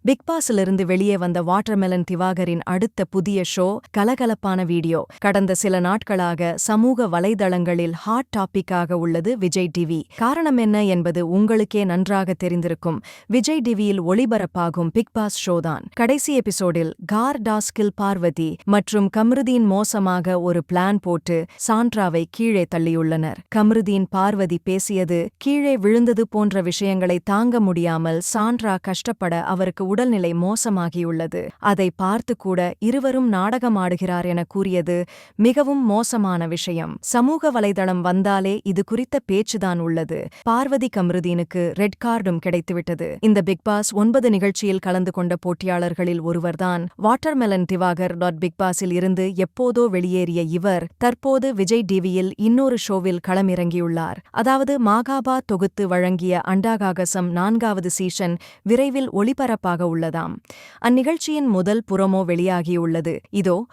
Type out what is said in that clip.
Big பாஸிலிருந்து வெளியே வந்த watermelon திவாகரின் அடுத்த புதிய ஷோ கலகலப்பான வீடியோ கடந்த சில நாட்களாக சமூக வலைதளங்களில் ஹாட் டாபிக்காக உள்ளது விஜய் டிவி. காரணம் என்ன என்பது உங்களுக்கே நன்றாக தெரிந்திருக்கும். விஜய் டிவியில் ஒளிபரப்பாகும் பிக் பாஸ் ஷோதான். கடைசி எபிசோடில் கார் டாஸ்கில் பார்வதி மற்றும் கம்ருதீன் மோசமாக ஒரு பிளான் போட்டு சாண்ட்ராவை கீழே தள்ளியுள்ளனர். கம்ருதீன் பார்வதி பேசியது கீழே விழுந்தது போன்ற விஷயங்களை தாங்க முடியாமல் சாண்ட்ரா கஷ்டப்பட அவருக்கு உடல்நிலை மோசமாகியுள்ளது. அதை பார்த்து கூட இருவரும் நாடகமாடுகிறார் என கூறியது மிகவும் மோசமான விஷயம். சமூக வலைதளம் வந்தாலே இது குறித்த பேச்சுதான் உள்ளது. பார்வதி கம்ருதீனுக்கு ரெட் கார்டும் கிடைத்துவிட்டது. இந்த பிக் பாஸ் 9 நிகழ்ச்சியில் கலந்து கொண்ட போட்டியாளர்களில் ஒருவர்தான் வாட்டர்மெலன் திவாகர். பிக் பாஸில் இருந்து எப்போதோ வெளியேறிய இவர் தற்போது விஜய் டிவியில் இன்னொரு ஷோவில் களமிறங்கியுள்ளார். அதாவது மாகாபா தொகுத்து வழங்கிய அண்டாகாகசம் 4வது சீசன் விரைவில் ஒளிபரப்பாக உள்ளதாம். அந்நிகழ்ச்சியின் முதல் புரோமோ வெளியாகியுள்ளது. இதோ